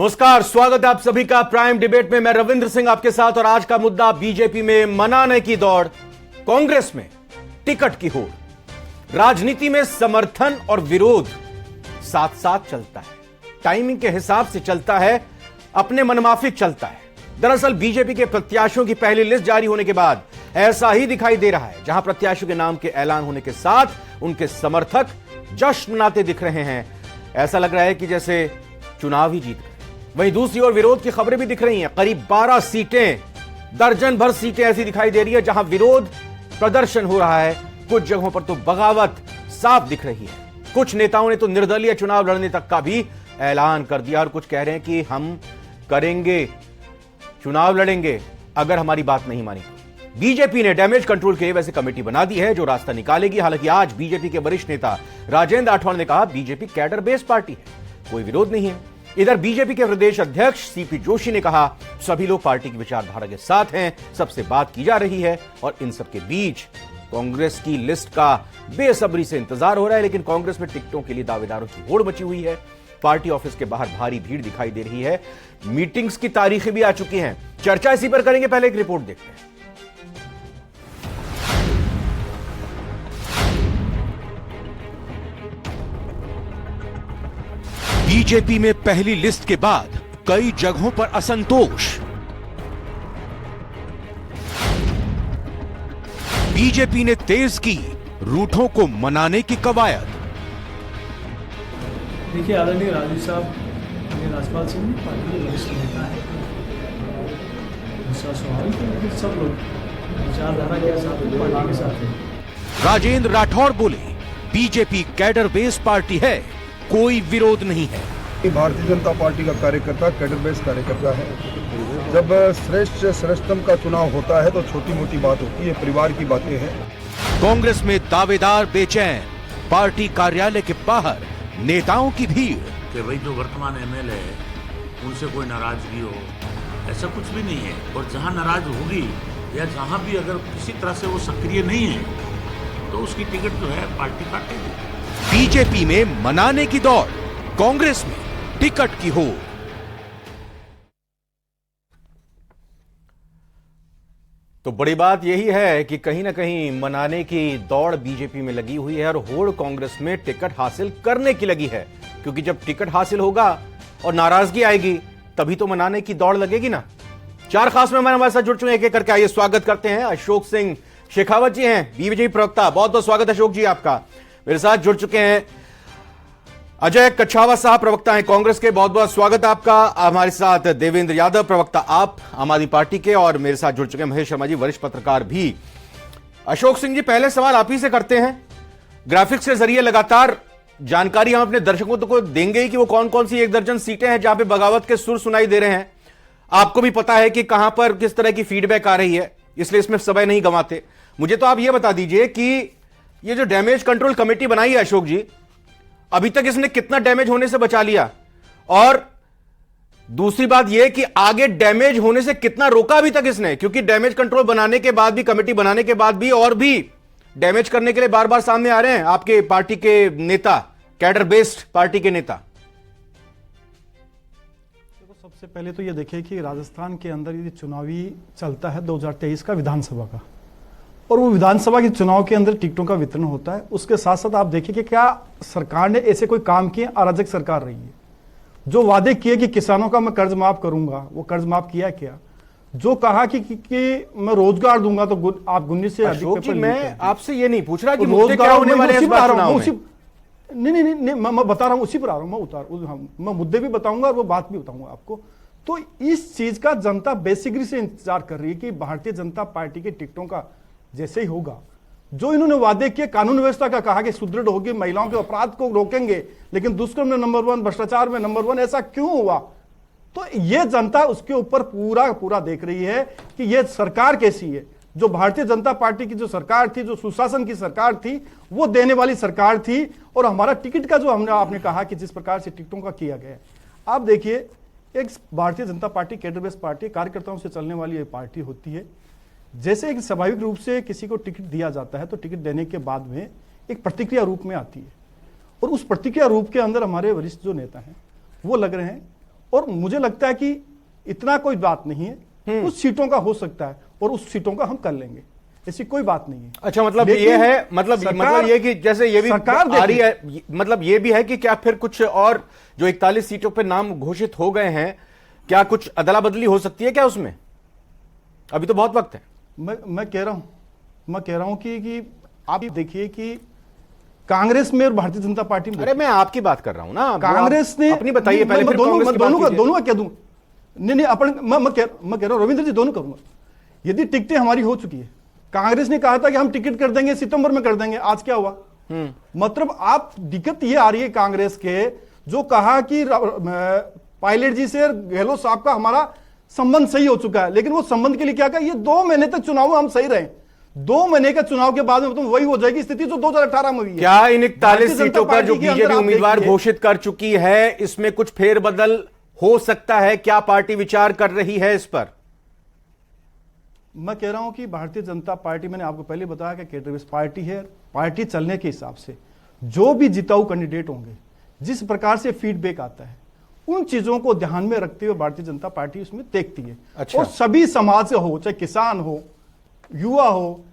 नमस्कार, स्वागत है आप सभी का प्राइम डिबेट में। मैं रविंद्र सिंह आपके साथ और आज का मुद्दा बीजेपी में मनाने की दौड़, कांग्रेस में टिकट की होड़। राजनीति में समर्थन और विरोध साथ साथ चलता है, टाइमिंग के हिसाब से चलता है, अपने मनमाफिक चलता है। दरअसल बीजेपी के प्रत्याशियों की पहली लिस्ट जारी होने के बाद ऐसा ही दिखाई दे रहा है, जहां प्रत्याशियों के नाम के ऐलान होने के साथ उनके समर्थक जश्न मनाते दिख रहे हैं। ऐसा लग रहा है कि जैसे चुनाव ही जीत गए। वहीं दूसरी ओर विरोध की खबरें भी दिख रही हैं। करीब 12 सीटें, दर्जन भर सीटें ऐसी दिखाई दे रही है जहां विरोध प्रदर्शन हो रहा है। कुछ जगहों पर तो बगावत साफ दिख रही है। कुछ नेताओं ने तो निर्दलीय चुनाव लड़ने तक का भी ऐलान कर दिया और कुछ कह रहे हैं कि हम करेंगे, चुनाव लड़ेंगे अगर हमारी बात नहीं मानी। बीजेपी ने डैमेज कंट्रोल के लिए वैसे कमेटी बना दी है जो रास्ता निकालेगी। हालांकि आज बीजेपी के वरिष्ठ नेता राजेंद्र राठौड़ ने कहा बीजेपी कैडर बेस्ड पार्टी है, कोई विरोध नहीं है। इधर बीजेपी के प्रदेश अध्यक्ष सीपी जोशी ने कहा सभी लोग पार्टी की विचारधारा के साथ हैं, सबसे बात की जा रही है और इन सबके बीच कांग्रेस की लिस्ट का बेसब्री से इंतजार हो रहा है। लेकिन कांग्रेस में टिकटों के लिए दावेदारों की होड़ मची हुई है। पार्टी ऑफिस के बाहर भारी भीड़ दिखाई दे रही है। मीटिंग्स की तारीखें भी आ चुकी हैं। चर्चा इसी पर करेंगे, पहले एक रिपोर्ट देखते हैं। बीजेपी में पहली लिस्ट के बाद कई जगहों पर असंतोष। बीजेपी ने तेज की रूठों को मनाने की कवायद। देखिए, आदरणीय राजू साहब, राजपाल सिंह पार्टी के वरिष्ठ नेता है, उसका स्वाभाविक है कि सब लोग विचारधारा के साथ पार्टी के साथ हैं। राजेंद्र राठौड़ बोले बीजेपी कैडर बेस्ड पार्टी है, कोई विरोध नहीं है। भारतीय जनता पार्टी का कार्यकर्ता कैडर बेस्ड कार्यकर्ता है। जब श्रेष्ठ श्रेष्ठतम का चुनाव होता है तो छोटी मोटी बात होती है, परिवार की बातें हैं। कांग्रेस में दावेदार बेचैन, पार्टी कार्यालय के बाहर नेताओं की भीड़। कि भाई जो वर्तमान एमएलए है उनसे कोई नाराजगी हो, ऐसा कुछ भी नहीं है। और जहां नाराज होगी या जहां भी अगर किसी तरह से वो सक्रिय नहीं है तो उसकी टिकट जो है पार्टी काटेगी। बीजेपी में मनाने की दौड़, कांग्रेस में टिकट की होड़। तो बड़ी बात यही है कि कहीं ना कहीं मनाने की दौड़ बीजेपी में लगी हुई है और होड़ कांग्रेस में टिकट हासिल करने की लगी है। क्योंकि जब टिकट हासिल होगा और नाराजगी आएगी तभी तो मनाने की दौड़ लगेगी ना। चार खास मेहमान हमारे साथ जुड़ चुके हैं, एक एक करके आइए स्वागत करते हैं। अशोक सिंह शेखावत जी हैं, बीजेपी प्रवक्ता, बहुत बहुत स्वागत अशोक जी आपका। मेरे साथ जुड़ चुके हैं अजय कछावा साहब, प्रवक्ता हैं कांग्रेस के, बहुत बहुत स्वागत आपका। हमारे साथ देवेंद्र यादव, प्रवक्ता आप आम आदमी पार्टी के, और मेरे साथ जुड़ चुके हैं महेश शर्मा जी, वरिष्ठ पत्रकार भी। अशोक सिंह जी, पहले सवाल आप ही से करते हैं। ग्राफिक्स के जरिए लगातार जानकारी हम अपने दर्शकों को देंगे ही कि वो कौन कौन सी 1 दर्जन सीटें हैं जहां पे बगावत के सुर सुनाई दे रहे हैं। आपको भी पता है कि कहां पर किस तरह की फीडबैक आ रही है, इसलिए इसमें समय नहीं गंवाते। मुझे तो आप ये बता दीजिए कि ये जो डैमेज कंट्रोल कमेटी बनाई है अशोक जी, अभी तक इसने कितना डैमेज होने से बचा लिया, और दूसरी बात यह कि आगे डैमेज होने से कितना रोका अभी तक इसने? क्योंकि डैमेज कंट्रोल बनाने के बाद भी, कमेटी बनाने के बाद भी और भी डैमेज करने के लिए बार बार सामने आ रहे हैं आपके पार्टी के नेता, कैडर बेस्ड पार्टी के नेता। सबसे पहले तो ये देखिए कि राजस्थान के अंदर यदि चुनावी चलता है 2023 का विधानसभा का, और वो विधानसभा के चुनाव के अंदर टिकटों का वितरण होता है, उसके साथ साथ आप देखिए कि क्या सरकार ने ऐसे कोई काम किए? अराजक सरकार रही है। जो वादे किए कि किसानों का मैं कर्ज माफ करूंगा, वो कर्ज माफ किया क्या? जो कहा कि मैं रोजगार दूंगा, तो आप 19 से अधिक। मैं आपसे ये नहीं पूछ रहा कि मुद्दे क्या होने वाले हैं इस बार चुनाव में। नहीं, मैं बता रहा हूं, उसी पर आ रहा हूं। मैं मुद्दे भी बताऊंगा और वो बात भी बताऊंगा आपको। तो इस चीज का जनता बेसिकली से इंतजार कर रही है कि भारतीय जनता पार्टी के टिकटों का जैसे ही होगा, जो इन्होंने वादे किए, कानून व्यवस्था का कहा कि सुदृढ़ होगी, महिलाओं के अपराध को रोकेंगे, लेकिन दुष्कर्म में नंबर 1, भ्रष्टाचार में नंबर 1, ऐसा क्यों हुआ? तो ये जनता उसके ऊपर पूरा देख रही है कि ये सरकार कैसी है। जो भारतीय जनता पार्टी की जो सरकार थी, जो सुशासन की सरकार थी, वो देने वाली सरकार थी। और हमारा टिकट का जो आपने कहा कि जिस प्रकार से टिकटों का किया गया, आप देखिए, एक Bharatiya Janata party cadre based party, कार्यकर्ताओं से चलने वाली ये पार्टी होती है। जैसे एक स्वाभाविक रूप से किसी को टिकट दिया जाता है तो टिकट देने के बाद में एक प्रतिक्रिया रूप में आती है, और उस प्रतिक्रिया रूप के अंदर हमारे वरिष्ठ जो नेता हैं वो लग रहे हैं और मुझे लगता है कि इतना कोई बात नहीं है, कुछ सीटों का हो सकता है और उस सीटों का हम कर लेंगे, ऐसी कोई बात नहीं है। अच्छा, मतलब लेकिन ये है, मतलब ये कि जैसे ये भी सरकार आ रही है, मतलब ये भी है कि क्या फिर कुछ और जो 41 सीटों पे नाम घोषित हो गए हैं, क्या कुछ अदला बदली हो सकती है क्या उसमें? अभी तो बहुत वक्त है। मैं कह रहा हूं कि आप देखिए कि कांग्रेस में और भारतीय जनता पार्टी में, अरे मैं आपकी बात कर रहा हूं ना, कांग्रेस ने अपनी बताइए पहले, फिर दोनों कांग्रेस की बात कीजिए। दोनों का कह दूं। नहीं अपन मैं कह रहा हूं रविंद्र जी, दोनों करूंगा। यदि टिकटें हमारी हो चुकी है, कांग्रेस ने कहा था कि हम टिकट कर देंगे, सितंबर में कर देंगे, आज क्या हुआ? मतलब आप दिक्कत ये आ रही है कांग्रेस के, जो कहा कि पायलट जी से गहलोत साहब का हमारा संबंध सही हो चुका है, लेकिन वो संबंध के लिए क्या कहा, ये 2 महीने तक चुनाव में हम सही रहे। 2 महीने का चुनाव के बाद में तो वही हो जाएगी स्थिति जो 2018 में हुई है। क्या इन 41 सीटों पर जो बीजेपी उम्मीदवार घोषित कर चुकी है, इसमें कुछ फेरबदल हो सकता है? क्या पार्टी विचार कर रही है इस पर? मैं कह रहा हूं कि भारतीय जनता पार्टी, मैंने आपको पहले बताया कि कैडर बेस्ड पार्टी है। पार्टी चलने के हिसाब से जो भी जिताऊ कैंडिडेट होंगे, जिस प्रकार से फीडबैक आता है, उन चीजों को ध्यान में रखते हुए भारतीय जनता पार्टी उसमें देखती है। अच्छा। और सभी समाज से हो, चाहे किसान हो, युवा हो,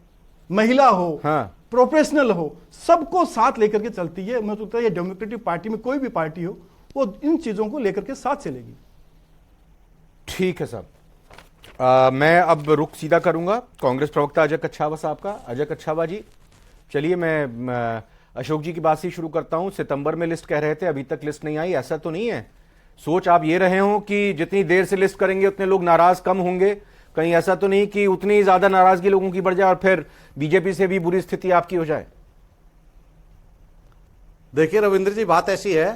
महिला हो, हाँ। प्रोफेशनल हो, सबको साथ लेकर के चलती है। मैं सोचता है ये डेमोक्रेटिक पार्टी में कोई भी पार्टी हो, वो इन चीजों को लेकर के साथ चलेगी। ठीक है साहब, मैं अब रुख सीधा करूंगा कांग्रेस प्रवक्ता अजय कच्छावा साहब का। अजय कच्छावा जी, चलिए मैं अशोक जी की बात से शुरू करता हूं। सितंबर में लिस्ट कह रहे थे, अभी तक लिस्ट नहीं आई, ऐसा तो नहीं है? सोच आप ये रहे हो कि जितनी देर से लिस्ट करेंगे उतने लोग नाराज कम होंगे? कहीं ऐसा तो नहीं कि उतनी ज्यादा नाराजगी लोगों की बढ़ जाए और फिर बीजेपी से भी बुरी स्थिति आपकी हो जाए? देखिए रविंद्र जी, बात ऐसी है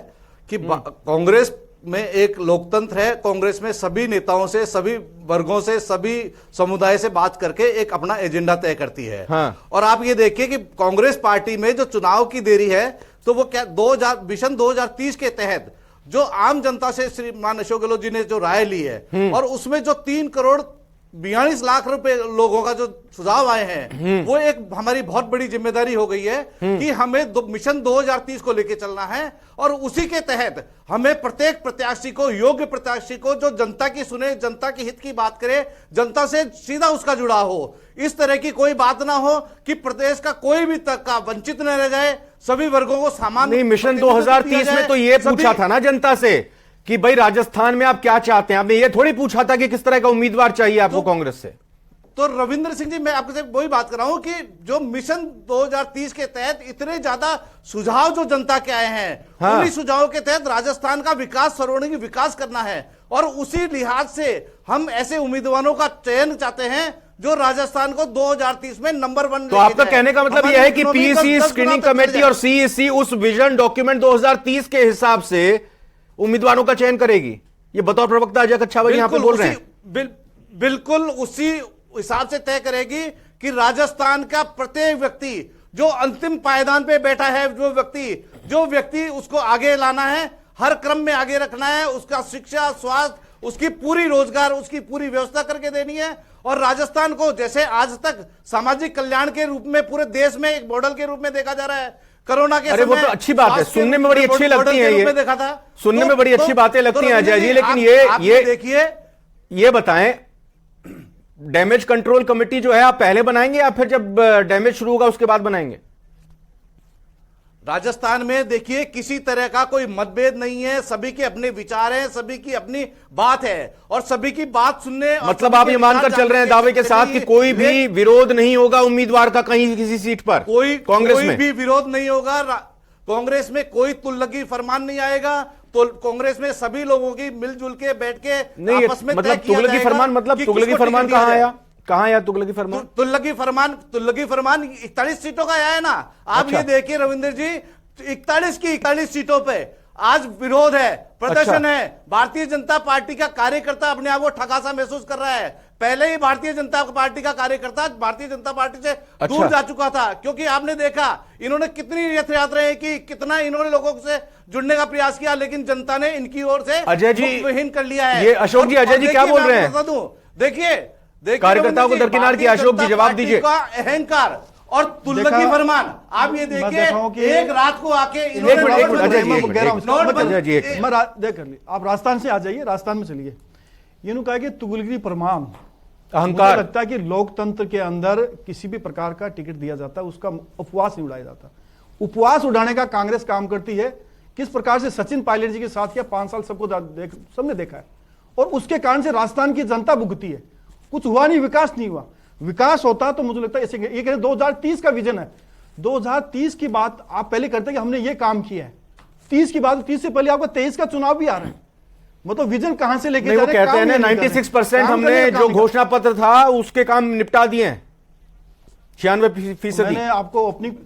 कि कांग्रेस में एक लोकतंत्र है। कांग्रेस में सभी नेताओं से, सभी वर्गों से, सभी समुदाय से बात करके एक अपना एजेंडा तय करती है। हाँ। और आप ये देखिए कि कांग्रेस पार्टी में जो चुनाव की देरी है, तो वो क्या विजन 2030 के तहत जो आम जनता से श्रीमान अशोक गहलोत जी ने जो राय ली है, और उसमें जो 3 करोड़ 42 लाख रुपए लोगों का जो सुझाव आए हैं, वो एक हमारी बहुत बड़ी जिम्मेदारी हो गई है कि हमें मिशन 2030 को लेकर चलना है। और उसी के तहत हमें प्रत्येक प्रत्याशी को, योग्य प्रत्याशी को, जो जनता की सुने, जनता के हित की बात करे, जनता से सीधा उसका जुड़ा हो, इस तरह की कोई बात ना हो कि प्रदेश का कोई भी तबका वंचित न रह जाए, सभी वर्गों को समान। नहीं, मिशन 2030 में तो ये पूछा था ना जनता से कि भाई राजस्थान में आप क्या चाहते हैं? आपने ये थोड़ी पूछा था कि किस तरह का उम्मीदवार चाहिए आपको कांग्रेस से? तो रविंद्र सिंह जी, मैं आपसे वही बात कर रहा हूं कि जो मिशन 2030 के तहत इतने ज्यादा सुझाव जो जनता के आए हैं, हाँ। उन्हीं सुझावों के तहत राजस्थान का विकास, सर्वांगीण विकास करना है। और उसी लिहाज से हम ऐसे उम्मीदवारों का चयन चाहते हैं जो राजस्थान को 2030 में नंबर 1। तो आपका कहने का मतलब यह है कि पीसी स्क्रीनिंग कमेटी और सीईसी उस विजन डॉक्यूमेंट 2030 के हिसाब से उम्मीदवारों का चयन करेगी? ये बतौर प्रवक्ता अजय कच्छावा यहां पे बोल रहे हैं। बिल्कुल उसी हिसाब से तय करेगी कि राजस्थान का प्रत्येक व्यक्ति जो अंतिम पायदान पे बैठा है, जो व्यक्ति उसको आगे लाना है, हर क्रम में आगे रखना है, उसका शिक्षा, स्वास्थ्य, उसकी पूरी रोजगार, उसकी पूरी व्यवस्था करके देनी है। और राजस्थान को जैसे आज तक सामाजिक कल्याण के रूप में पूरे देश में एक मॉडल के रूप में देखा जा रहा है, कोरोना के अरे वो तो अच्छी बात है, सुनने में बड़ी अच्छी लगती है, ये देखा था, सुनने में बड़ी अच्छी बातें लगती हैं अजय जी, लेकिन ये देखिए, ये बताएं, डैमेज कंट्रोल कमेटी जो है आप पहले बनाएंगे या फिर जब डैमेज शुरू होगा उसके बाद बनाएंगे? राजस्थान में देखिए किसी तरह का कोई मतभेद नहीं है, सभी के अपने विचार हैं, सभी की अपनी बात है और सभी की बात सुनने, मतलब आप ये मानकर चल रहे हैं दावे के साथ कि कोई भी विरोध नहीं होगा उम्मीदवार का कहीं किसी सीट पर? कांग्रेस में भी विरोध नहीं होगा, कांग्रेस में कोई तुल्लगी फरमान नहीं आएगा। तो कांग्रेस में सभी लोगों की मिलजुल के बैठ के आपस में मतलब तुगलकी फरमान, मतलब तुगलकी फरमान कहां आया? कहां आया तुगलकी फरमान? तुगलकी फरमान 41 सीटों का आया है ना। आप अच्छा। ये देखिए रविंद्र जी, 41 की 41 सीटों पे आज विरोध है, प्रदर्शन अच्छा। है। भारतीय जनता पार्टी का कार्यकर्ता अपने आप को ठगासा महसूस कर रहा है। पहले ही भारतीय जनता पार्टी का कार्यकर्ता भारतीय जनता पार्टी से दूर जा चुका था, क्योंकि आपने देखा इन्होंने कितनी रथ यात्राएं की, कितना इन्होंने लोगों से जुड़ने का प्रयास किया, लेकिन जनता ने इनकी ओर से अजय जी मुखविहीन कर लिया है। ये अशोक जी, अजय जी क्या बोल रहे हैं? देखिए कार्यकर्ताओं को दरकिनार किया। अशोक जी जवाब दीजिए। अहंकार और तुल्लकी देखा- फरमान आप ये मैं देखा हूं देखिए, कि- एक रात को आके एक मिनट, अजय जी, एक मिनट, नोटबंदी- जी, एक मिनट। मैं देख कर ली आप राजस्थान से आ जाइए, राजस्थान में चलिए। ये कहा कि तुगलकी फरमान, अहंकार। मुझे लगता है कि लोकतंत्र के अंदर किसी भी प्रकार का टिकट दिया जाता है उसका उपवास नहीं उड़ाया जाता। उपवास उड़ाने का कांग्रेस काम करती है। किस प्रकार से सचिन पायलट जी के साथ किया 5 साल सबने देखा है, और उसके कारण से राजस्थान की जनता भुगती है। कुछ हुआ नहीं, विकास नहीं हुआ। विकास होता तो मुझे लगता है ऐसे ये कह 2030 का विजन है। 2030 की बात आप पहले करते कि हमने ये काम किया है। 30 की बात, 30 से पहले आपका 23 का चुनाव भी आ रहा है। मतलब विजन कहां से लेके नहीं, वो कहते हैं ना 96% हमने जो घोषणा पत्र था उसके काम निपटा दिए हैं, 96%।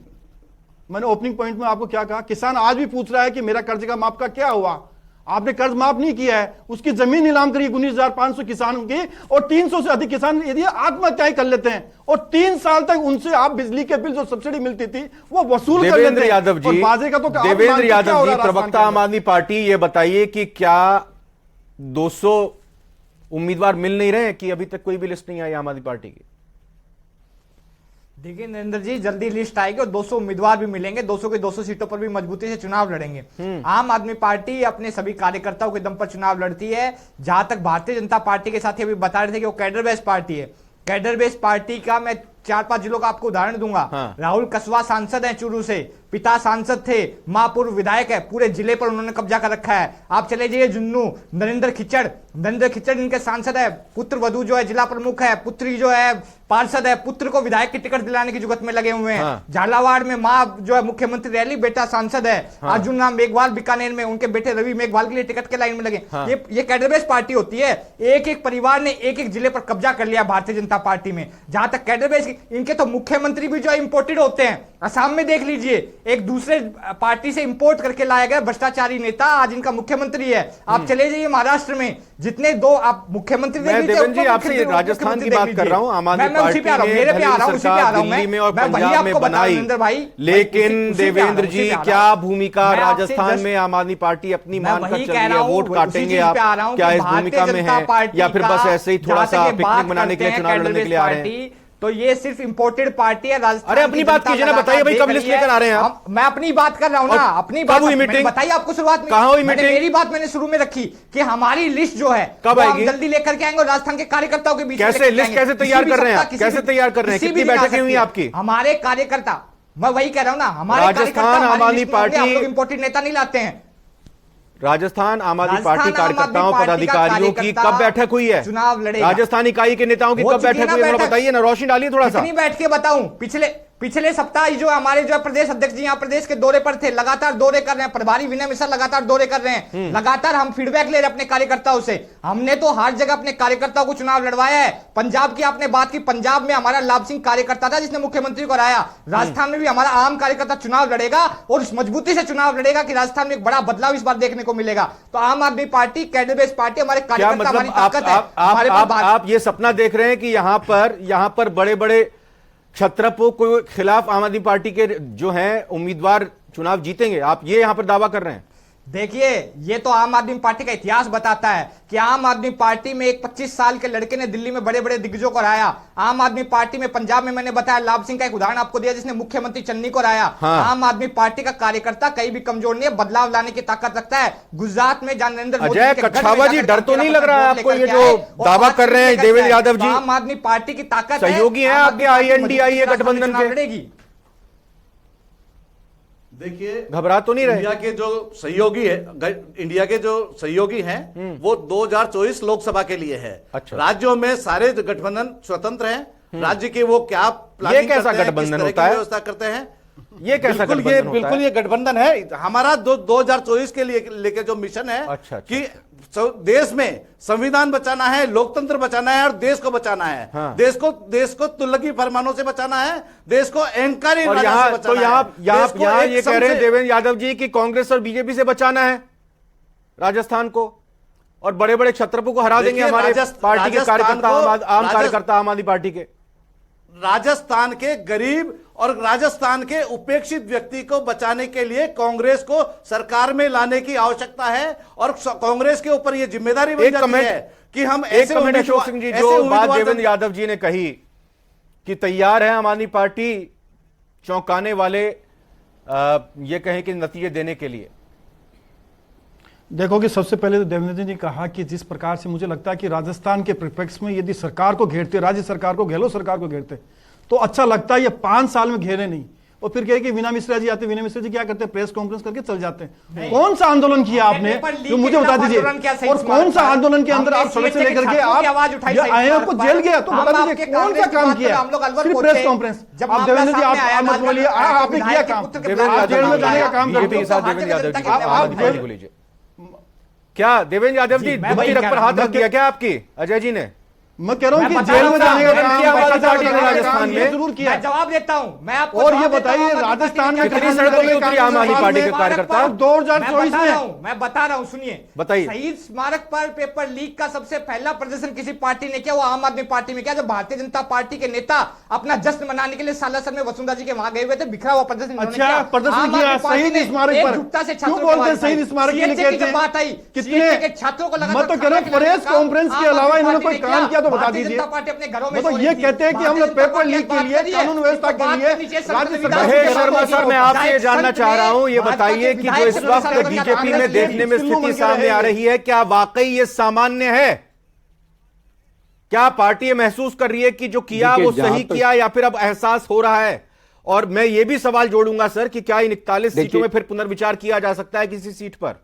मैंने ओपनिंग पॉइंट में आपको क्या कहा, किसान आज भी पूछ रहा है कि मेरा कर्ज का माफ का क्या हुआ। आपने कर्ज माफ नहीं किया है, उसकी जमीन नीलाम करी 19,500 किसानों की, और 300 से अधिक किसान यदि आत्महत्याएं कर लेते हैं, और 3 साल तक उनसे आप बिजली के बिल जो सब्सिडी मिलती थी वो वसूल कर लेते देवेंद्र हैं। यादव जी, और बाजे का तो आप देवेंद्र मानते क्या हो यादव रहा जी, है राजस्थान प्रवक्ता के आम आदमी पार्टी, ये बताइए कि क्या 200 उम्मीदवार मिल नहीं रहे कि अभी तक कोई भी लिस्ट नहीं आई आम आदमी पार्टी की? देखिए नरेंद्र जी, जल्दी लिस्ट आएगी और 200 उम्मीदवार भी मिलेंगे। 200 के 200 सीटों पर भी मजबूती से चुनाव लड़ेंगे। आम आदमी पार्टी अपने सभी कार्यकर्ताओं के दम पर चुनाव लड़ती है। जहां तक भारतीय जनता पार्टी के साथ अभी बता रहे थे कि वो कैडर बेस्ड पार्टी है। कैडर बेस्ड पार्टी का मैं 4-5 जिलों का आपको उदाहरण दूंगा। हाँ। राहुल कसवा सांसद हैं चूरू से, पिता सांसद थे, मां पूर्व विधायक है, पूरे जिले पर उन्होंने कब्जा कर रखा है। आप चले जाइए जुन्नू, नरेंद्र खिच्चड़ इनके सांसद है, पुत्र वधु जो है जिला प्रमुख है, पुत्री जो है पार्षद है, पुत्र को विधायक की टिकट दिलाने की जुगत में लगे हुए हैं। हाँ। झालावाड़ में मां जो है मुख्यमंत्री रैली, बेटा सांसद है। हाँ। अर्जुन राम मेघवाल बीकानेर में, उनके बेटे रवि मेघवाल के लिए टिकट के लाइन में लगे। हाँ। ये कैडर बेस्ड पार्टी होती है। एक एक परिवार ने एक एक जिले पर कब्जा कर लिया भारतीय जनता पार्टी में। जहां तक कैडर बेस्ड, इनके तो मुख्यमंत्री भी जो है इंपोर्टेड होते हैं। असम में देख लीजिए, एक दूसरे पार्टी से इंपोर्ट करके लाया गया भ्रष्टाचारी नेता आज इनका मुख्यमंत्री है। आप चले जाइए महाराष्ट्र में, जितने दो आप मुख्यमंत्री देख मैं लीजिए, देवेंद्र जी उप आपसे मुख्यमंत्री राजस्थान की देख बात कर लीजिए। रहा हूं। आम आदमी मैं उसी पे आ रहा हूं, मेरे पे आ रहा हूं, उसी पे आ रहा हूं। दिल्ली में और मैं वही पंजाब में आपको बता रहा हूं, बनाई, नरेंद्र भाई। लेकिन उसी पे आ रहा हूं, देवेंद्र उसी जी पे आ रहा क्या हूं। भूमिका मैं आपसे राजस्थान just- में आम आदमी पार्टी अपनी मैं मान कर वही चल कह रही रहा है, हूं, वोट उसी काटेंगे चीज आप, पे आ रहा हूं क्या कि इस भूमिका भारतीय में जनता है, पार्टी या फिर का बस ऐसे ही थोड़ा जहां सा तक ये पिकनिक बात मनाने के लिए करते चुनाव हैं लड़ने के लिए आ रहे हैं? पार्टी, तो ये सिर्फ इंपोर्टेड पार्टी है राजस्थान। अरे अपनी की बात जनता कीजिए ना, लगातार बताइए भाई, देख कब रही लिस्ट लेकर आ रहे हैं आप? मैं अपनी बात कर रहा हूं ना, और अपनी कब बात हुई मैंने मीटिंग? बताई आपको शुरुआत में। कहाँ हुई मैंने मीटिंग? मेरी बात मैंने शुरू में रखी कि हमारी लिस्ट जो है कब वो हम आएगी? जल्दी लेकर के आएंगे और राजस्थान के कार्यकर्ताओं के बीच में कैसे लेकर लिस्ट आएंगे। कैसे तैयार किसी भी कर रहे हैं सप्ताह, आप? किसी कैसे भी- तैयार कर रहे हैं? किसी भी कितनी दिन आ बैठकें हुई सकती है। आपकी? हमारे कार्यकर्ता, मैं वही कह रहा हूं ना, हमारे राजस्थान कार्यकर्ता आम हमारी आदमी लिस्ट में होंगे, आप पार्टी- लोग इंपोर्टेड नेता नहीं लाते हैं। राजस्थान आम आदमी राजस्थान पार्टी आम आदमी कार्यकर्ताओं पार्टी का पदाधिकारियों की कार्यकर्ता कब बैठक हुई है? चुनाव लड़ेगा। राजस्थान इकाई के नेताओं की हो कब चुकी है बैठक ना हुई है? थोड़ा बैठक? बताइए ना, रोशनी डालिए थोड़ा सा। कितनी बैठ के बताऊं? पिछले सप्ताह जो हमारे जो प्रदेश अध्यक्ष जी यहाँ प्रदेश के दौरे पर थे, लगातार दौरे कर रहे हैं। प्रभारी विनय मिश्रा लगातार दौरे कर रहे हैं। लगातार हम फीडबैक ले रहे हैं अपने कार्यकर्ताओं से। हमने तो हर जगह अपने कार्यकर्ताओं को चुनाव लड़वाया है। पंजाब की आपने बात की, पंजाब में हमारा लाभ सिंह कार्यकर्ता था जिसने मुख्यमंत्री को हराया। राजस्थान में भी हमारा आम कार्यकर्ता चुनाव लड़ेगा और उस मजबूती से चुनाव लड़ेगा कि राजस्थान में एक बड़ा बदलाव इस बार देखने को मिलेगा। तो आम आदमी पार्टी कैडर बेस्ड पार्टी, हमारे क्या कार्यकर्ता मतलब हमारी ताकत है। हमारे पास आप ये सपना देख रहे हैं कि यहां पर बड़े बड़े छत्रपों के खिलाफ आम आदमी पार्टी के जो हैं उम्मीदवार चुनाव जीतेंगे? आप ये यहां पर दावा कर रहे हैं? देखिए, ये तो आम आदमी पार्टी का इतिहास बताता है कि आम आदमी पार्टी में एक 25 साल के लड़के ने दिल्ली में बड़े बड़े दिग्गजों को हराया। आम आदमी पार्टी में पंजाब में मैंने बताया लाभ सिंह का एक उदाहरण आपको दिया जिसने मुख्यमंत्री चन्नी को हराया। हाँ। आम आदमी पार्टी का कार्यकर्ता कहीं भी कमजोर नहीं है, बदलाव लाने की ताकत रखता है। गुजरात में जहां नरेंद्र मोदी अजय के गढ़ में कच्छावा जी, जाकर डर तो नहीं लग रहा है आपको ये लेकर जो के आए और दावा आज कर रहे हैं लेकर के देवेंद्र आए। यादव तो जी? आम आदमी पार्टी की ताकत है। सहयोगी हैं आम आपके आदमी पार्टी INDIA मजबूती से गठबंधन चुनाव के? लड़ेगी। देखिए, घबरा तो नहीं रहे? इंडिया के जो सहयोगी है, इंडिया के जो सहयोगी हैं वो 2024 लोकसभा के लिए है। अच्छा। राज्यों में सारे गठबंधन स्वतंत्र हैं। राज्य के वो क्या प्लानिंग कैसा करते हैं, किस गठबंधन तरह होता की है? व्यवस्था करते हैं, ये कैसा बिल्कुल गठबंधन होता बिल्कुल है? ये गठबंधन है हमारा 2024 के लिए लेके जो मिशन है। अच्छा। कि देश में संविधान बचाना है, लोकतंत्र बचाना है और देश को बचाना है। हाँ। देश को तुल्लकी फरमानों से बचाना है, देश को अहंकारी और राजा यहाँ से तो बचाना है। देश को यहाँ एक ये कह रहे हैं समझे- देवेंद्र यादव जी कि कांग्रेस और बीजेपी से बचाना है राजस्थान को, और बड़े बड़े छत्रपों को हरा देंगे देखिए, हमारे पार्टी के राजस्थान कार्यकर्ता, को- आम कार्यकर्ता आम आदमी पार्टी के। राजस्थान के गरीब और राजस्थान के उपेक्षित व्यक्ति को बचाने के लिए कांग्रेस को सरकार में लाने की आवश्यकता है और कांग्रेस के ऊपर यह जिम्मेदारी बन एक जाती कमेंट- है कि हम एक ऐसे कमेंट अशोक उम्मीदवार- सिंह जी, ऐसे जो बात उम्मीदवार देवेंद्र यादव जी ने कही कि तैयार है आम आदमी पार्टी चौंकाने वाले ये कहें कि नतीजे देने के लिए? देखो कि सबसे पहले तो देवेंद्र जी ने कहा कि जिस प्रकार से मुझे लगता है कि राजस्थान के परिप्रेक्ष्य में यदि सरकार को घेरते, राज्य सरकार को, गहलोत सरकार को घेरते तो अच्छा लगता है। ये 5 साल में घेरे नहीं और फिर कहे कि वीना मिश्रा जी आते, वीना मिश्रा जी क्या करते हैं, प्रेस कॉन्फ्रेंस करके चल जाते हैं। कौन सा आंदोलन किया आपने, जो मुझे बता दीजिए, और कौन सा आंदोलन के अंदर आप सड़क से लेकर के आप आए को जेल गया, तो बता दीजिए कौन सा काम किया, सिर्फ प्रेस कॉन्फ्रेंस। आप देवेंद्र जी आप मत बोलिए, आपने किया काम, आप जेल में जाने का काम करते हो, आप जेल बोलिए। क्या देवेंद्र यादव जी दुखी रख पर हाथ रख दिया क्या आपकी अजय जी ने? मैं कह रहा हूं कि जेल में जाने का काम राजस्थान में जरूर किया। मैं जवाब देता हूं, मैं आपको और ये बताइए राजस्थान में कितनी सड़कों पे उतरी आम आदमी पार्टी के कार्यकर्ता 2024 में? मैं बता रहा हूं, सुनिए, बताइए। शहीद स्मारक पर पेपर लीक का सबसे पहला प्रदर्शन किसी पार्टी ने किया, वो आम आदमी पार्टी में किया। जो भारतीय जनता पार्टी के नेता अपना जश्न मनाने के लिए सालासर में वसुंधरा जी के वहां गए हुए थे, बिखरा हुआ प्रदर्शन। अच्छा, प्रदर्शन किया शहीद स्मारक पर, क्यों बोलते हैं शहीद स्मारक के लिए कहते हैं? बात आई कितने छात्रों को लगा, मैं तो कह रहा हूं प्रेस कॉन्फ्रेंस के अलावा इन्होंने कोई काम किया तो बता दीजिए। अपने घरों में तो ये कहते हैं कि हम लोग पेपर लीक के लिए, कानून व्यवस्था के लिए राज्य सरकार। महेश शर्मा सर, मैं आपसे ये जानना चाह रहा हूं, ये बताइए कि जो इस वक्त बीजेपी में देखने में स्थिति सामने आ रही है, क्या वाकई ये सामान्य है? क्या पार्टी ये महसूस कर रही है कि जो किया वो सही किया, या फिर अब एहसास हो रहा है? और मैं ये भी सवाल जोड़ूंगा सर कि क्या इन 41 सीटों में फिर पुनर्विचार किया जा सकता है किसी सीट पर?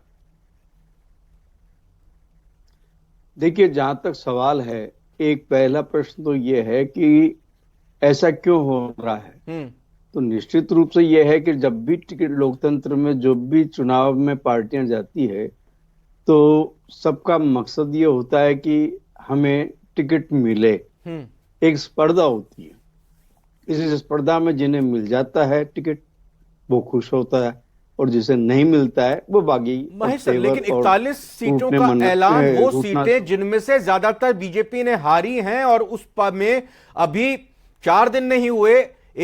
देखिए, जहां तक सवाल है, एक पहला प्रश्न तो यह है कि ऐसा क्यों हो रहा है। तो निश्चित रूप से यह है कि जब भी टिकट, लोकतंत्र में जो भी चुनाव में पार्टियां जाती है तो सबका मकसद ये होता है कि हमें टिकट मिले। एक स्पर्धा होती है, इस स्पर्धा में जिन्हें मिल जाता है टिकट वो खुश होता है, और जिसे नहीं मिलता है वो बागी। महेश सर, लेकिन 41 सीटों का ऐलान, वो सीटें जिनमें से ज्यादातर बीजेपी ने हारी हैं, और उस में अभी 4 दिन नहीं हुए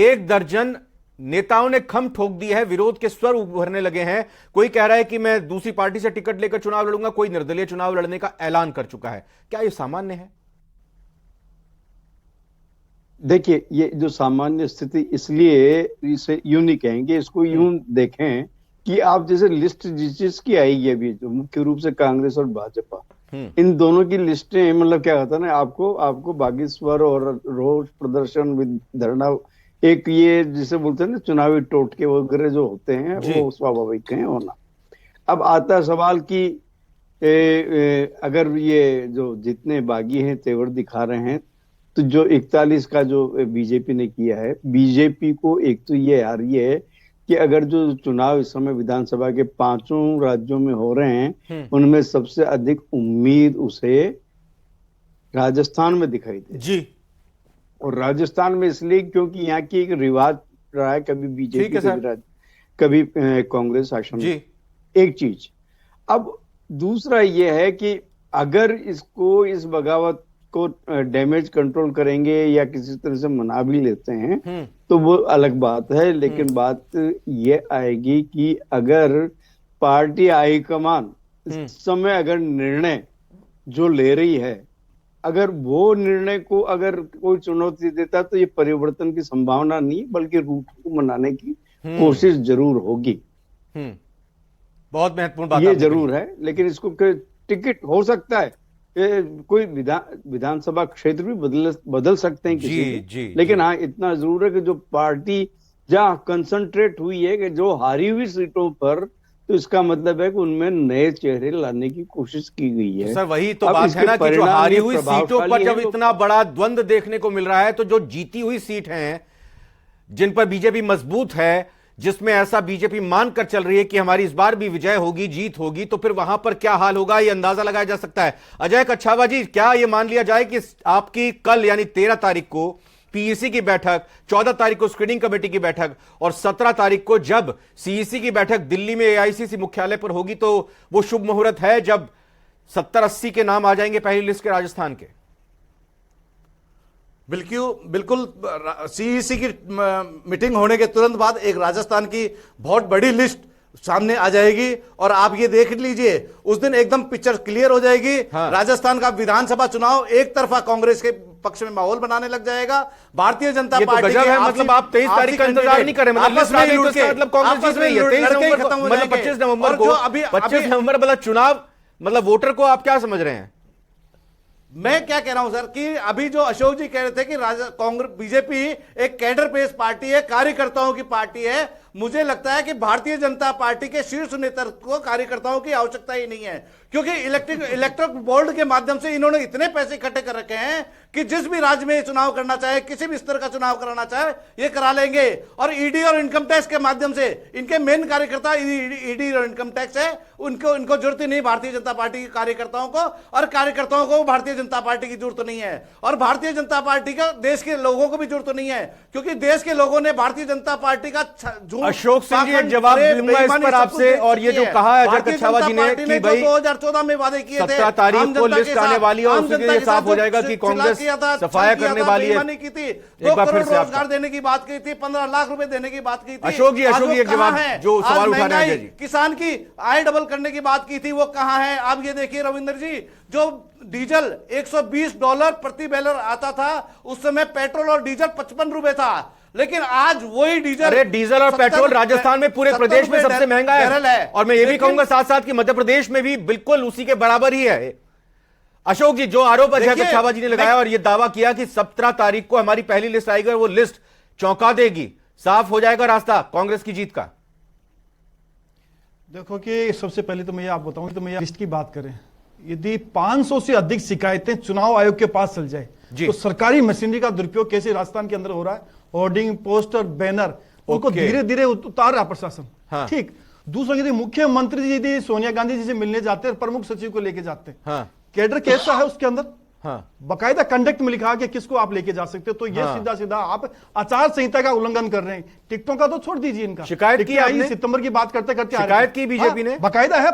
1 दर्जन नेताओं ने खम ठोक दी है, विरोध के स्वर उभरने लगे हैं। कोई कह रहा है कि मैं दूसरी पार्टी से टिकट लेकर चुनाव लड़ूंगा, कोई निर्दलीय चुनाव लड़ने का ऐलान कर चुका है। क्या ये सामान्य है? देखिए, ये जो सामान्य स्थिति, इसलिए इसे यूं नहीं कहेंगे, इसको यूं देखें कि आप जैसे लिस्ट जिसकी आई है अभी, जो मुख्य रूप से कांग्रेस और भाजपा, इन दोनों की लिस्टें, मतलब क्या होता है ना, आपको बागी स्वर और रोष प्रदर्शन विद धरना, एक ये जिसे बोलते हैं ना चुनावी टोटके वगैरह जो होते हैं, वो स्वाभाविक है होना। अब आता है सवाल कि अगर ये जो जितने बागी हैं तेवर दिखा रहे हैं, तो जो 41 का जो बीजेपी ने किया है, बीजेपी को एक तो ये आ रही है कि अगर जो चुनाव इस समय विधानसभा के 5 राज्यों में हो रहे हैं, उनमें सबसे अधिक उम्मीद उसे राजस्थान में दिखाई दे जी। और राजस्थान में इसलिए क्योंकि यहाँ की एक रिवाज रहा है, कभी बीजेपी कभी कांग्रेस शासन जी। एक चीज। अब दूसरा ये है कि अगर इसको, इस बगावत को डैमेज कंट्रोल करेंगे या किसी तरह से मना भी लेते हैं तो वो अलग बात है, लेकिन बात ये आएगी कि अगर पार्टी हाईकमान इस समय अगर निर्णय जो ले रही है, अगर वो निर्णय को अगर कोई चुनौती देता तो ये परिवर्तन की संभावना नहीं, बल्कि रूट को मनाने की कोशिश जरूर होगी। बहुत महत्वपूर्ण बात ये जरूर है, लेकिन इसको टिकट हो सकता है, कोई विधानसभा क्षेत्र भी बदल सकते हैं किसी जी, लेकिन हाँ इतना जरूर है कि जो पार्टी जहां कंसंट्रेट हुई है कि जो हारी हुई सीटों पर, तो इसका मतलब है कि उनमें नए चेहरे लाने की कोशिश की गई है। सर वही तो बात है ना कि जो हारी हुई सीटों पर जब इतना बड़ा द्वंद्व देखने को मिल रहा है, तो जो जीती हुई सीट हैं जिन पर बीजेपी मजबूत है, जिसमें ऐसा बीजेपी मानकर चल रही है कि हमारी इस बार भी विजय होगी, जीत होगी, तो फिर वहां पर क्या हाल होगा ये अंदाजा लगाया जा सकता है। अजय कच्छावा जी, क्या ये मान लिया जाए कि आपकी कल यानी 13 तारीख को पीईसी की बैठक, 14 तारीख को स्क्रीनिंग कमेटी की बैठक और 17 तारीख को जब सीईसी की बैठक दिल्ली में एआईसीसी मुख्यालय पर होगी, तो वो शुभ मुहूर्त है जब 70-80 के नाम आ जाएंगे पहली लिस्ट के राजस्थान के? बिल्कुल सीईसी की मीटिंग होने के तुरंत बाद एक राजस्थान की बहुत बड़ी लिस्ट सामने आ जाएगी, और आप ये देख लीजिए उस दिन एकदम पिक्चर क्लियर हो जाएगी। हाँ। राजस्थान का विधानसभा चुनाव एक तरफा कांग्रेस के पक्ष में माहौल बनाने लग जाएगा। भारतीय जनता ये तो पार्टी गजब के है, मतलब आप 23 तारीख का इंतजार नहीं करें, मतलब लिस्ट आ गई तो इसका मतलब कांग्रेस जीत रही है 23 नवंबर को, मतलब 25 नवंबर को, 25 नवंबर वाला चुनाव, मतलब वोटर को आप क्या समझ रहे हैं? मैं क्या कह रहा हूं सर कि अभी जो अशोक जी कह रहे थे कि कांग्रेस बीजेपी एक कैडर बेस्ड पार्टी है, कार्यकर्ताओं की पार्टी है, मुझे लगता है कि भारतीय जनता पार्टी के शीर्ष नेतृत्व को कार्यकर्ताओं की आवश्यकता ही नहीं है, क्योंकि इलेक्ट्रल बोर्ड के माध्यम से इन्होंने इतने पैसे इकट्ठे कर रखे हैं कि जिस भी राज्य में चुनाव करना चाहे, किसी भी स्तर का चुनाव कराना चाहे, ये करा लेंगे। और ईडी और इनकम टैक्स के माध्यम से इनके मेन कार्यकर्ता ईडी और इनकम टैक्स है, इनको जरूरत ही नहीं भारतीय जनता पार्टी के कार्यकर्ताओं को, और कार्यकर्ताओं को भारतीय जनता पार्टी की जरूरत नहीं है, और भारतीय जनता पार्टी का देश के लोगों को भी जरूरत नहीं है, क्योंकि देश के लोगों ने भारतीय जनता पार्टी का अशोक सिंह जी एक जवाब दूंगा इस पर आपसे। और ये जो कहा है अजय कछावा जी ने कि भाई 2014 में वादे किए थे, 17 तारीख को लिस्ट आने वाली है और उसके लिए साफ हो जाएगा कि कांग्रेस सफाया करने वाली है। की थी, एक बार फिर से रोजगार देने की बात की थी, 15 लाख रुपए देने की बात की थी। अशोक जी एक जवाब जो सवाल उठा रहे हैं, किसान की आय डबल करने की बात की थी, वो कहां है? आप ये देखिए रविंद्र जी, जो डीजल $120 प्रति बैरल आता था, उस समय पेट्रोल और डीजल 55 रुपए था, लेकिन आज वही डीजल, अरे डीजल और पेट्रोल राजस्थान में पूरे प्रदेश में सबसे महंगा है। और मैं ये भी कहूंगा साथ साथ कि मध्य प्रदेश में भी बिल्कुल उसी के बराबर ही है। अशोक जी, जो आरोप अजय कछावा जी ने लगाया और ये दावा किया कि 17 तारीख को हमारी पहली लिस्ट आएगी, वो लिस्ट चौंका देगी, साफ हो जाएगा रास्ता कांग्रेस की जीत का। देखो कि सबसे पहले तो मैं ये आप बताऊं, तो मैं लिस्ट की बात करें, यदि 500 से अधिक शिकायतें चुनाव आयोग के पास चल जाए तो सरकारी मशीनरी का दुरुपयोग कैसे राजस्थान के अंदर हो रहा है, होर्डिंग, पोस्टर, बैनर, उनको धीरे धीरे उतार रहा प्रशासन। हाँ। ठीक। दूसरा, यदि मुख्यमंत्री जी यदि सोनिया गांधी जी से मिलने जाते हैं, प्रमुख सचिव को लेके जाते हैं, हाँ। कैडर कैसा है उसके अंदर, हाँ। बकायदा कंडक्ट में लिखा कि किसको आप लेके जा सकते हो, तो ये सीधा सीधा आप आचार संहिता का उल्लंघन कर रहे हैं। टिकटों का तो छोड़ दीजिए, इनका शिकायत की आपने? सितंबर की बात करते करते शिकायत की बीजेपी ने, बकायदा है।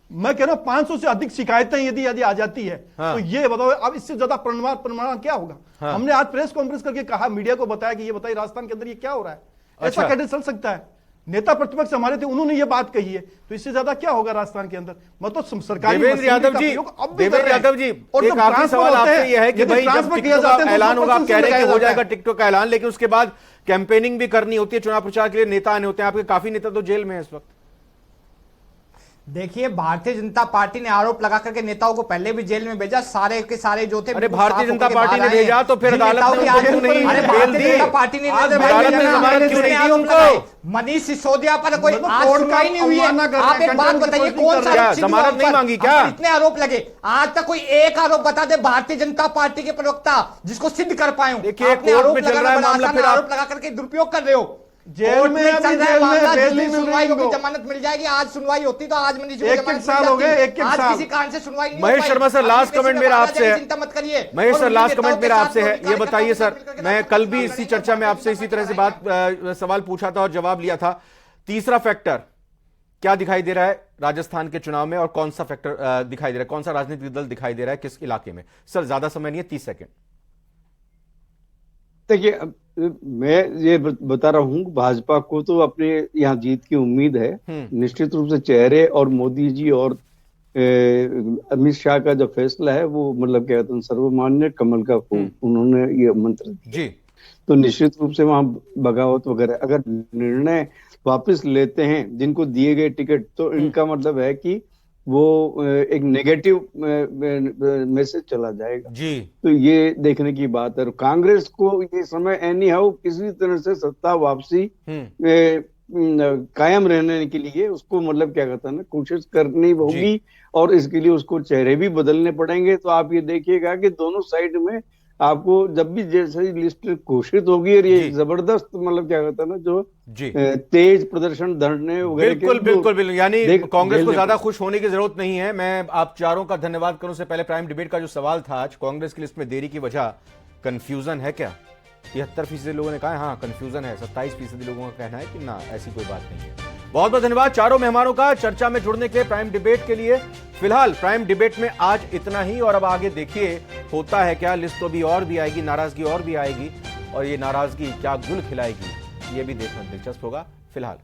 मैं कह रहा हूं 500 से अधिक शिकायतें यदि आ जाती है, तो ये बताओ अब इससे ज्यादा परिणाम क्या होगा? हमने आज प्रेस कॉन्फ्रेंस करके कहा, मीडिया को बताया कि ये बताइए राजस्थान के अंदर ये क्या हो रहा है। ऐसा कैसे चल सकता है? नेता प्रतिपक्ष हमारे थे, उन्होंने ये बात कही है, तो इससे ज्यादा क्या होगा राजस्थान के अंदर? मतलब सरकारी देवेंद्र यादव जी, और एक आखिरी सवाल आपसे ये है कि भाई जब टिकटों का ऐलान होगा, आप कह रहे हैं कि हो जाएगा टिकटों का ऐलान, लेकिन उसके बाद कैंपेनिंग भी करनी होती है, चुनाव प्रचार के लिए नेता आने होते हैं, आपके काफी नेता तो जेल में है इस वक्त। देखिए, भारतीय जनता पार्टी ने आरोप लगा करके नेताओं को पहले भी जेल में भेजा, सारे के सारे जो थे। अरे भारतीय जनता पार्टी ने भेजा तो फिर अदालत ने क्यों नहीं बेल दी? पार्टी ने अदालत ने जमानत क्यों नहीं दी उनको? मनीष सिसोदिया पर कोई आज सुनवाई नहीं हुई है। आप एक बात बताइए, कौन सा जमानत नहीं मांगी क्या? इतने आरोप लगे, आज तक कोई एक आरोप बता दे भारतीय जनता पार्टी के प्रवक्ता जिसको सिद्ध कर पाए। देखिए, कोर्ट में चल रहा है मामला, फिर आरोप लगा करके दुरुपयोग कर रहे हो। जेल में सुनवाई होगी, जमानत मिल जाएगी। आज सुनवाई होती तो आज मनीष एक साल हो गए, एक आज साल किसी कारण से सुनवाई नहीं। Mahesh Sharma sir, last comment मेरा आपसे है। चिंता मत करिए महेश सर, लास्ट कमेंट मेरा आपसे है, ये बताइए सर, मैं कल भी इसी चर्चा में आपसे इसी तरह से सवाल पूछा था और जवाब लिया था। तीसरा फैक्टर क्या दिखाई दे रहा है राजस्थान के चुनाव में, और कौन सा फैक्टर दिखाई दे रहा है, कौन सा राजनीतिक दल दिखाई दे रहा है किस इलाके में? सर ज्यादा समय नहीं है, 30 सेकेंड। देखिए, मैं ये बता रहा हूँ, भाजपा को तो अपने यहाँ जीत की उम्मीद है। निश्चित रूप से चेहरे और मोदी जी और अमित शाह का जो फैसला है वो मतलब क्या कहते हैं, सर्वमान्य कमल का फूल, उन्होंने ये मंत्र दिया। तो निश्चित रूप से वहां बगावत वगैरह अगर निर्णय वापस लेते हैं जिनको दिए गए टिकट, तो इनका मतलब है कि वो एक नेगेटिव मैसेज चला जाएगा जी। तो ये देखने की बात है। कांग्रेस को ये समय एनी हाउ किसी तरह से सत्ता वापसी कायम रहने के लिए उसको मतलब क्या कहता है ना, कोशिश करनी होगी, और इसके लिए उसको चेहरे भी बदलने पड़ेंगे। तो आप ये देखिएगा कि दोनों साइड में आपको जब भी जैसे लिस्ट घोषित होगी, और ये जबरदस्त मतलब क्या कहता है ना, जो तेज प्रदर्शन धरने बिल्कुल बिल्कुल बिल्कुल, यानी कांग्रेस को ज्यादा खुश होने की जरूरत नहीं है। मैं आप चारों का धन्यवाद करूं। से पहले प्राइम डिबेट का जो सवाल था आज, कांग्रेस की लिस्ट में देरी की वजह कंफ्यूजन है क्या? 73% लोगों ने कहा है हाँ कंफ्यूजन है, 27% लोगों का कहना है कि ना ऐसी कोई बात नहीं है। बहुत बहुत धन्यवाद चारों मेहमानों का चर्चा में जुड़ने के प्राइम डिबेट के लिए। फिलहाल प्राइम डिबेट में आज इतना ही, और अब आगे देखिए होता है क्या। लिस्ट तो भी और भी आएगी, नाराजगी और भी आएगी, और ये नाराजगी क्या गुल खिलाएगी ये भी देखना दिलचस्प होगा। फिलहाल